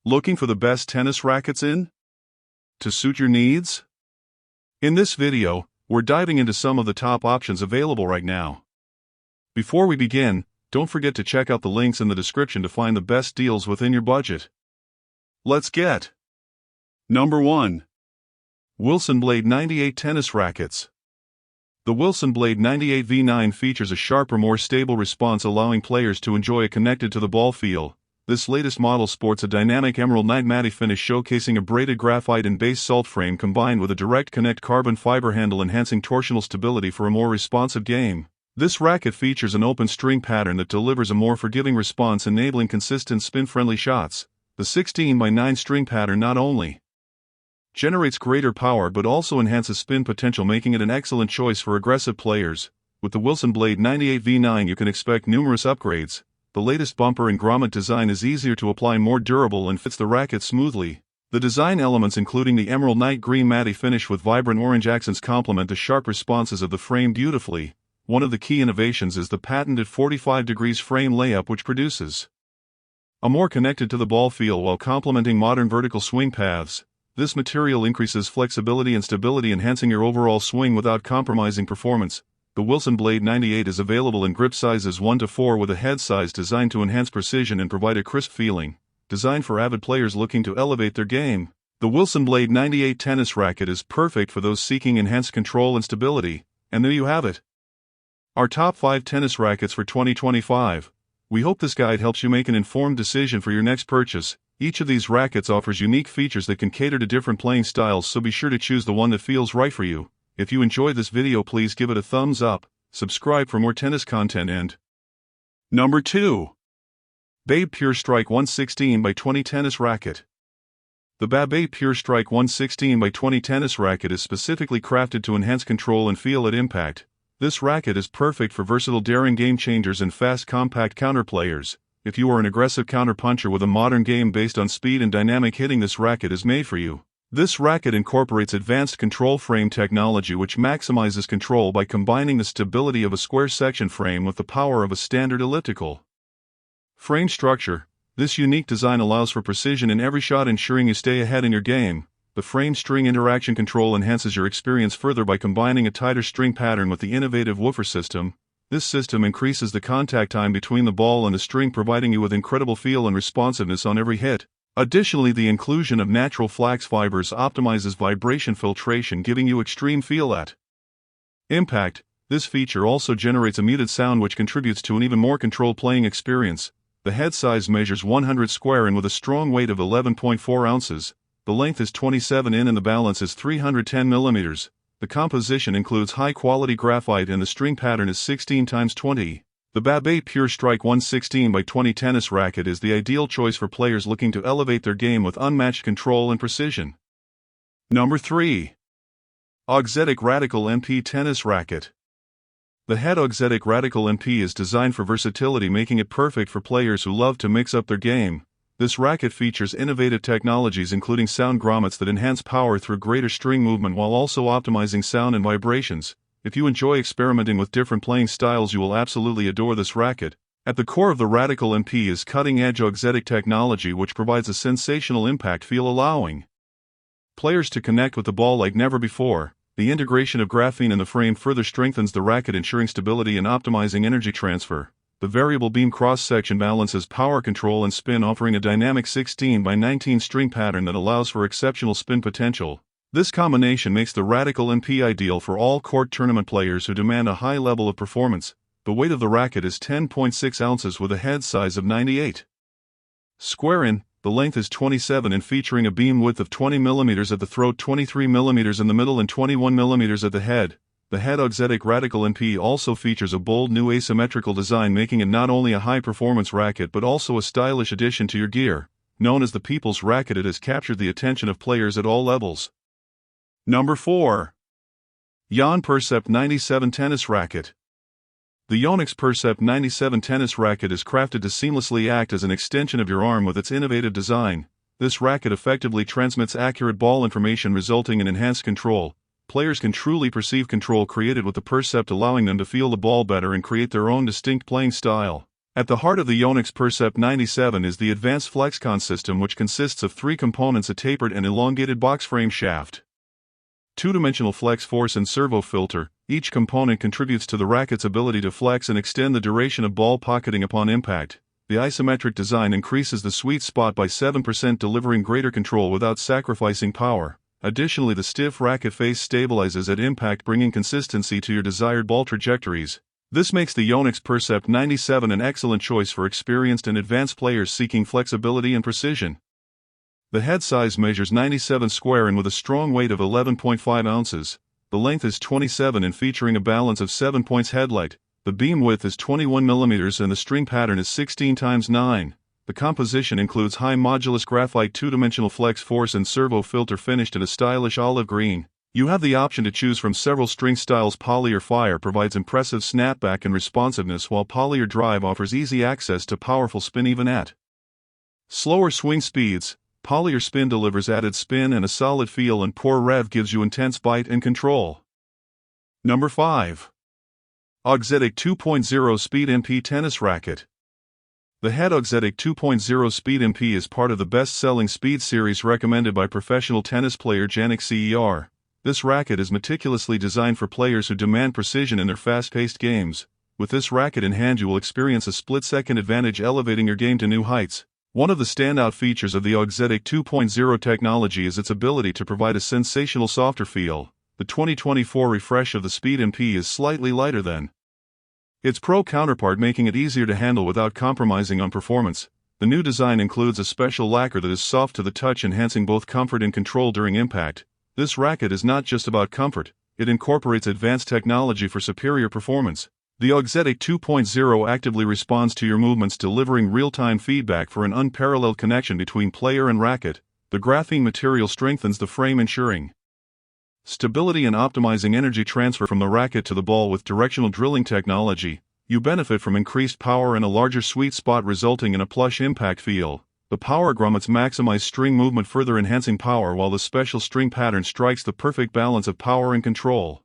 Looking for the best tennis rackets to suit your needs? In this video, we're diving into some of the top options available right now. Before we begin, don't forget to check out the links in the description to find the best deals within your budget. Let's get Number 1. Wilson Blade 98 Tennis Rackets. The Wilson Blade 98 V9 features a sharper, more stable response, allowing players to enjoy a connected-to-the-ball feel. This latest model sports a dynamic emerald night matte finish showcasing a braided graphite and base salt frame combined with a direct connect carbon fiber handle, enhancing torsional stability for a more responsive game. This racket features an open string pattern that delivers a more forgiving response, enabling consistent spin-friendly shots. The 16x9 string pattern not only generates greater power but also enhances spin potential, making it an excellent choice for aggressive players. With the Wilson Blade 98 V9 you can expect numerous upgrades. The latest bumper and grommet design is easier to apply, more durable, and fits the racket smoothly. The design elements, including the emerald night green matte finish with vibrant orange accents, complement the sharp responses of the frame beautifully. One of the key innovations is the patented 45 degrees frame layup, which produces a more connected-to-the-ball feel while complementing modern vertical swing paths. This material increases flexibility and stability, enhancing your overall swing without compromising performance. The Wilson Blade 98 is available in grip sizes 1 to 4 with a head size designed to enhance precision and provide a crisp feeling. Designed for avid players looking to elevate their game, the Wilson Blade 98 tennis racket is perfect for those seeking enhanced control and stability. And there you have it, our top 5 tennis rackets for 2025. We hope this guide helps you make an informed decision for your next purchase. Each of these rackets offers unique features that can cater to different playing styles, so be sure to choose the one that feels right for you. If you enjoyed this video, please give it a thumbs up, subscribe for more tennis content, and Number 2. Babe Pure Strike 116x20 Tennis Racket. The Babe Pure Strike 116x20 tennis racket is specifically crafted to enhance control and feel at impact. This racket is perfect for versatile, daring game changers and fast, compact counter players. If you are an aggressive counterpuncher with a modern game based on speed and dynamic hitting, this racket is made for you. This racket incorporates advanced control frame technology, which maximizes control by combining the stability of a square section frame with the power of a standard elliptical frame structure. This unique design allows for precision in every shot, ensuring you stay ahead in your game. The frame string interaction control enhances your experience further by combining a tighter string pattern with the innovative woofer system. This system increases the contact time between the ball and the string, providing you with incredible feel and responsiveness on every hit. Additionally, the inclusion of natural flax fibers optimizes vibration filtration, giving you extreme feel at impact. This feature also generates a muted sound, which contributes to an even more controlled playing experience. The head size measures 100 square in with a strong weight of 11.4 ounces. The length is 27 in and the balance is 310 millimeters. The composition includes high-quality graphite and the string pattern is 16x20. The Babe Pure Strike 116x20 tennis racket is the ideal choice for players looking to elevate their game with unmatched control and precision. Number 3. Auxetic Radical MP Tennis Racket. The head Auxetic Radical MP is designed for versatility, making it perfect for players who love to mix up their game. This racket features innovative technologies, including sound grommets that enhance power through greater string movement while also optimizing sound and vibrations. If you enjoy experimenting with different playing styles, you will absolutely adore this racket. At the core of the Radical MP is cutting-edge Auxetic technology, which provides a sensational impact feel, allowing players to connect with the ball like never before. The integration of graphene in the frame further strengthens the racket, ensuring stability and optimizing energy transfer. The variable beam cross-section balances power control and spin, offering a dynamic 16x19 string pattern that allows for exceptional spin potential. This combination makes the Radical MP ideal for all court tournament players who demand a high level of performance. The weight of the racket is 10.6 ounces with a head size of 98 square in. The length is 27 in, featuring a beam width of 20 mm at the throat, 23 mm in the middle, and 21 mm at the head. The head Auxetic Radical MP also features a bold new asymmetrical design, making it not only a high-performance racket but also a stylish addition to your gear. Known as the People's Racket, it has captured the attention of players at all levels. Number 4. Yonex Percept 97 Tennis Racket. The Yonex Percept 97 tennis racket is crafted to seamlessly act as an extension of your arm with its innovative design. This racket effectively transmits accurate ball information, resulting in enhanced control. Players can truly perceive control created with the Percept, allowing them to feel the ball better and create their own distinct playing style. At the heart of the Yonex Percept 97 is the advanced FlexCon system, which consists of three components: a tapered and elongated box frame shaft, two-dimensional flex force and servo filter. Each component contributes to the racket's ability to flex and extend the duration of ball pocketing upon impact. The isometric design increases the sweet spot by 7%, delivering greater control without sacrificing power. Additionally, the stiff racket face stabilizes at impact, bringing consistency to your desired ball trajectories. This makes the Yonex Percept 97 an excellent choice for experienced and advanced players seeking flexibility and precision. The head size measures 97 square and with a strong weight of 11.5 ounces. The length is 27 and featuring a balance of 7 points headlight. The beam width is 21 mm and the string pattern is 16 x 9. The composition includes high modulus graphite two-dimensional flex force and servo filter finished in a stylish olive green. You have the option to choose from several string styles. Poly or Fire provides impressive snapback and responsiveness, while Poly or Drive offers easy access to powerful spin even at slower swing speeds. Poly or Spin delivers added spin and a solid feel, and Pour Rev gives you intense bite and control. Number 5. Auxetic 2.0 Speed MP Tennis Racket. The head Auxetic 2.0 Speed MP is part of the best-selling Speed series recommended by professional tennis player Yonex CER. This racket is meticulously designed for players who demand precision in their fast-paced games. With this racket in hand, you will experience a split-second advantage, elevating your game to new heights. One of the standout features of the Auxetic 2.0 technology is its ability to provide a sensational softer feel. The 2024 refresh of the Speed MP is slightly lighter than its Pro counterpart, making it easier to handle without compromising on performance. The new design includes a special lacquer that is soft to the touch, enhancing both comfort and control during impact. This racket is not just about comfort, it incorporates advanced technology for superior performance. The Auxetic 2.0 actively responds to your movements, delivering real-time feedback for an unparalleled connection between player and racket. The graphene material strengthens the frame, ensuring stability and optimizing energy transfer from the racket to the ball. With directional drilling technology, you benefit from increased power and a larger sweet spot, resulting in a plush impact feel. The power grommets maximize string movement, further enhancing power, while the special string pattern strikes the perfect balance of power and control.